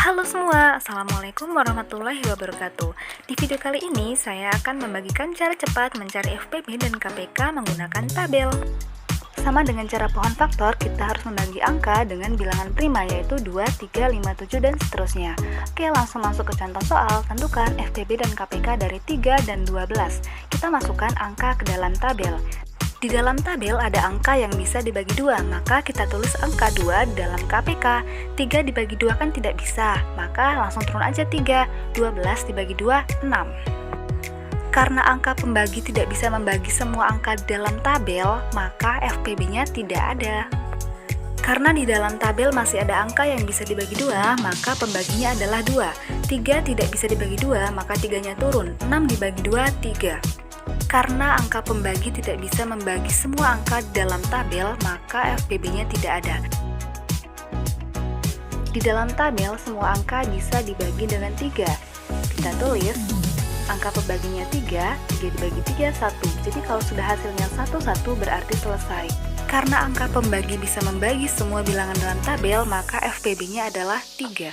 Halo semua, Assalamualaikum warahmatullahi wabarakatuh. Di video kali ini saya akan membagikan cara cepat mencari FPB dan KPK menggunakan tabel. Sama dengan cara pohon faktor, kita harus membagi angka dengan bilangan prima yaitu 2, 3, 5, 7, dan seterusnya. Oke, langsung masuk ke contoh soal. Tentukan FPB dan KPK dari 3 dan 12. Kita masukkan angka ke dalam tabel. Di dalam tabel ada angka yang bisa dibagi 2, maka kita tulis angka 2 di dalam KPK. 3 dibagi 2 kan tidak bisa, maka langsung turun aja 3. 12 dibagi 2, 6. Karena angka pembagi tidak bisa membagi semua angka di dalam tabel, maka FPB-nya tidak ada. Karena di dalam tabel masih ada angka yang bisa dibagi 2, maka pembaginya adalah 2. 3 tidak bisa dibagi 2, maka 3-nya turun. 6 dibagi 2, 3. Karena angka pembagi tidak bisa membagi semua angka di dalam tabel, maka FPB-nya tidak ada. Di dalam tabel, semua angka bisa dibagi dengan 3. Kita tulis, angka pembaginya 3, 3 dibagi 3, 1. Jadi kalau sudah hasilnya 1, 1 berarti selesai. Karena angka pembagi bisa membagi semua bilangan dalam tabel, maka FPB-nya adalah 3.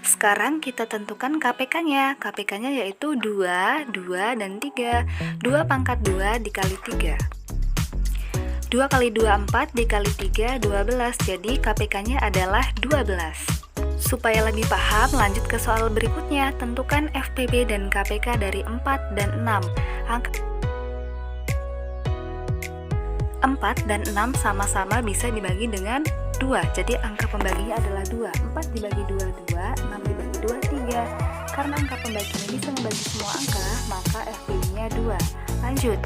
Sekarang kita tentukan KPK-nya. KPK-nya yaitu 2, 2, dan 3. 2 pangkat 2 dikali 3. 2 kali 2, 4 dikali 3, 12. Jadi KPK-nya adalah 12. Supaya lebih paham, lanjut ke soal berikutnya. Tentukan FPB dan KPK dari 4 dan 6. Angka 4 dan 6 sama-sama bisa dibagi dengan 2. Jadi angka pembaginya adalah 2. 4 dibagi 2, 2. 6 dibagi 2, 3. Karena angka pembaginya bisa membagi semua angka, maka FPB-nya 2. Lanjut.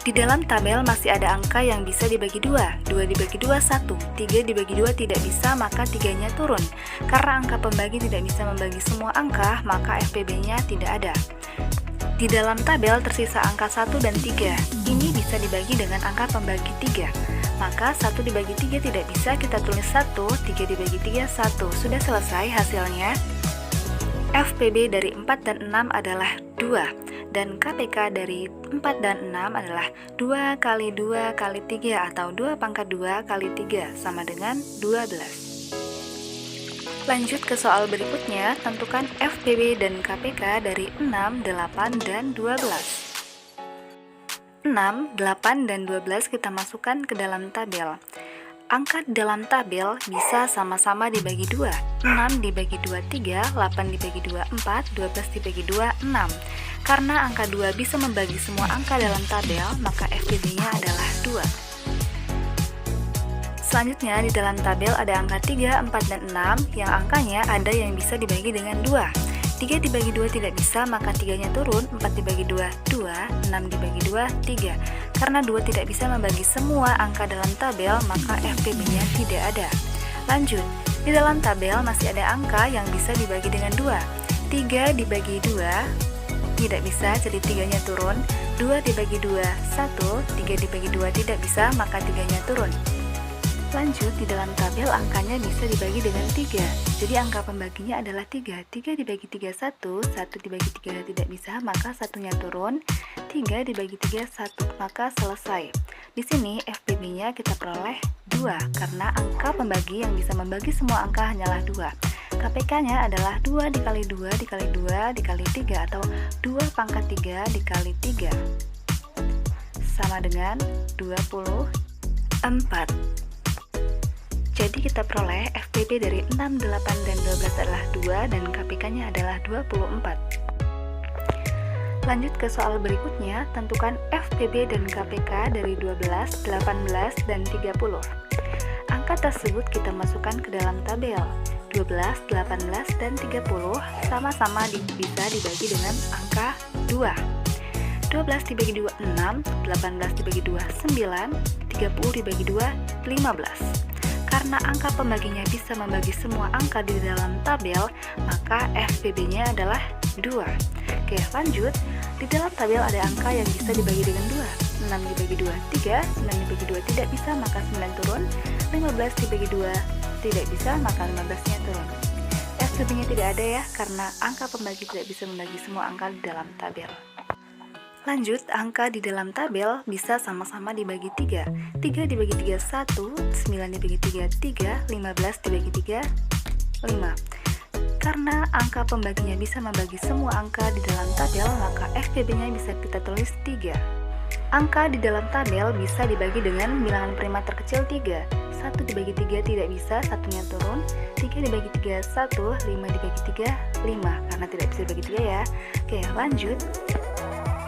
Di dalam tabel masih ada angka yang bisa dibagi 2. 2 dibagi 2, 1. 3 dibagi 2 tidak bisa, maka 3-nya turun. Karena angka pembagi tidak bisa membagi semua angka, maka FPB-nya tidak ada. Di dalam tabel tersisa angka 1 dan 3. Ini bisa dibagi dengan angka pembagi 3. Maka 1 dibagi 3 tidak bisa, kita tulis 1, 3 dibagi 3, 1. Sudah selesai hasilnya. FPB dari 4 dan 6 adalah 2. Dan KPK dari 4 dan 6 adalah 2 kali 2 kali 3 atau 2 pangkat 2 kali 3 sama dengan 12. Lanjut ke soal berikutnya, tentukan FPB dan KPK dari 6, 8, dan 12. 6, 8, dan 12 kita masukkan ke dalam tabel. Angka di dalam tabel bisa sama-sama dibagi 2. 6 dibagi 2, 3, 8 dibagi 2, 4, 12 dibagi 2, 6. Karena angka 2 bisa membagi semua angka dalam tabel, maka FPB-nya adalah 2. Selanjutnya, di dalam tabel ada angka 3, 4, dan 6, yang angkanya ada yang bisa dibagi dengan 2. 3 dibagi 2 tidak bisa, maka 3-nya turun. 4 dibagi 2, 2. 6 dibagi 2, 3. Karena 2 tidak bisa membagi semua angka dalam tabel, maka FPB-nya tidak ada. Lanjut, di dalam tabel masih ada angka yang bisa dibagi dengan 2. 3 dibagi 2 tidak bisa, jadi 3-nya turun. 2 dibagi 2, 1. 3 dibagi 2 tidak bisa, maka 3-nya turun. Lanjut, di dalam tabel angkanya bisa dibagi dengan 3. Jadi angka pembaginya adalah 3. 3 dibagi 3, 1. 1 dibagi 3 tidak bisa, maka 1-nya turun. 3 dibagi 3, 1. Maka selesai. Di sini FPB-nya kita peroleh 2, karena angka pembagi yang bisa membagi semua angka hanyalah 2. KPK-nya adalah 2 dikali 2 dikali 2 dikali 3 atau 2 pangkat 3 dikali 3. Sama dengan 24. Jadi kita peroleh FPB dari 6, 8, dan 12 adalah 2 dan KPK-nya adalah 24. Lanjut ke soal berikutnya, tentukan FPB dan KPK dari 12, 18, dan 30. Angka tersebut kita masukkan ke dalam tabel. 12, 18, dan 30 sama-sama bisa dibagi dengan angka 2. 12 dibagi 2, 6. 18 dibagi 2, 9. 30 dibagi 2, 15. Karena angka pembaginya bisa membagi semua angka di dalam tabel, maka FPB-nya adalah 2. Oke, lanjut. Di dalam tabel ada angka yang bisa dibagi dengan 2. 6 dibagi 2, 3. 9 dibagi 2 tidak bisa, maka 9 turun. 15 dibagi 2 tidak bisa, maka 15-nya turun. FPB-nya tidak ada ya, karena angka pembagi tidak bisa membagi semua angka di dalam tabel. Lanjut, angka di dalam tabel bisa sama-sama dibagi 3. 3 dibagi 3, 1. 9 dibagi 3, 3. 15 dibagi 3, 5. Karena angka pembaginya bisa membagi semua angka di dalam tabel, maka FPB-nya bisa kita tulis 3. Angka di dalam tabel bisa dibagi dengan bilangan prima terkecil 3. 1 dibagi 3 tidak bisa, satunya turun. 3 dibagi 3, 1. 5 dibagi 3, 5. Karena tidak bisa dibagi 3 ya. Oke, lanjut.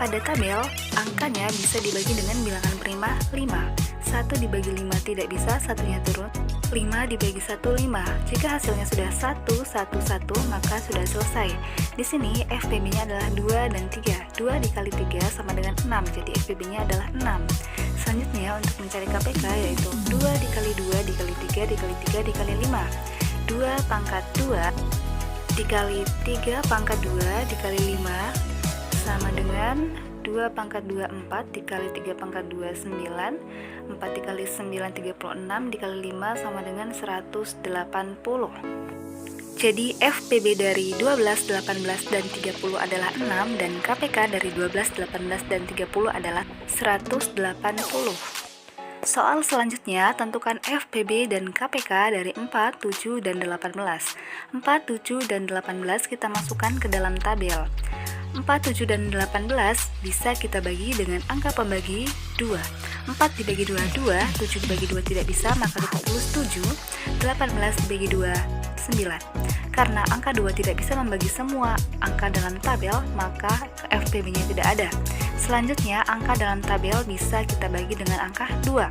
Pada tabel, angkanya bisa dibagi dengan bilangan prima 5. 1 dibagi 5 tidak bisa, satunya turun. 5 dibagi 1, 5. Jika hasilnya sudah 1, 1, 1, maka sudah selesai. Di sini FPB-nya adalah 2 dan 3. 2 dikali 3 sama dengan 6, jadi FPB-nya adalah 6. Selanjutnya untuk mencari KPK yaitu 2 dikali 2 dikali 3 dikali 3 dikali 5. 2 pangkat 2 dikali 3 pangkat 2 dikali 5 sama dengan 2 pangkat 2, 4 dikali 3 pangkat 2, 9. 4 dikali 9, 36 dikali 5 sama dengan 180. Jadi FPB dari 12, 18, dan 30 adalah 6 dan KPK dari 12, 18, dan 30 adalah 180. Soal selanjutnya, tentukan FPB dan KPK dari 4, 7, dan 18. 4, 7, dan 18 kita masukkan ke dalam tabel. 4, 7, dan 18 bisa kita bagi dengan angka pembagi 2. 4 dibagi 2, 2. 7 dibagi 2 tidak bisa, maka kita tulis 7. 18 dibagi 2, 9. Karena angka 2 tidak bisa membagi semua angka dalam tabel, maka FPB-nya tidak ada. Selanjutnya, angka dalam tabel bisa kita bagi dengan angka 2.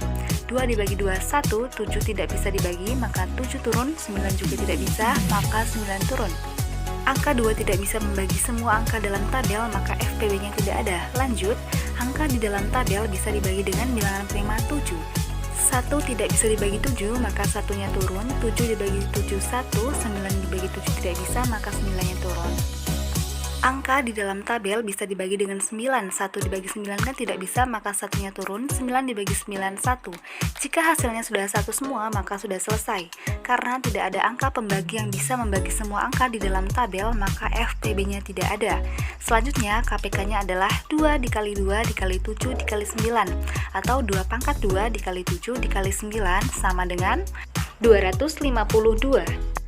2 dibagi 2, 1. 7 tidak bisa dibagi, maka 7 turun. 9 juga tidak bisa, maka 9 turun. Angka 2 tidak bisa membagi semua angka dalam tabel, maka FPB-nya tidak ada. Lanjut, angka di dalam tabel bisa dibagi dengan bilangan prima 7. 1 tidak bisa dibagi 7, maka satunya turun. 7 dibagi 7, 1. 9 dibagi 7 tidak bisa, maka 9-nya turun. Angka di dalam tabel bisa dibagi dengan 9. 1 dibagi 9 kan tidak bisa, maka satunya turun. 9 dibagi 9, 1. Jika hasilnya sudah 1 semua, maka sudah selesai. Karena tidak ada angka pembagi yang bisa membagi semua angka di dalam tabel, maka FPB-nya tidak ada. Selanjutnya, KPK-nya adalah 2 dikali 2 dikali 7 dikali 9, atau 2 pangkat 2 dikali 7 dikali 9 sama dengan 252.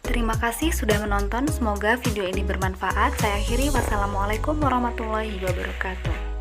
Terima kasih sudah menonton, semoga video ini bermanfaat. Saya akhiri, wassalamualaikum warahmatullahi wabarakatuh.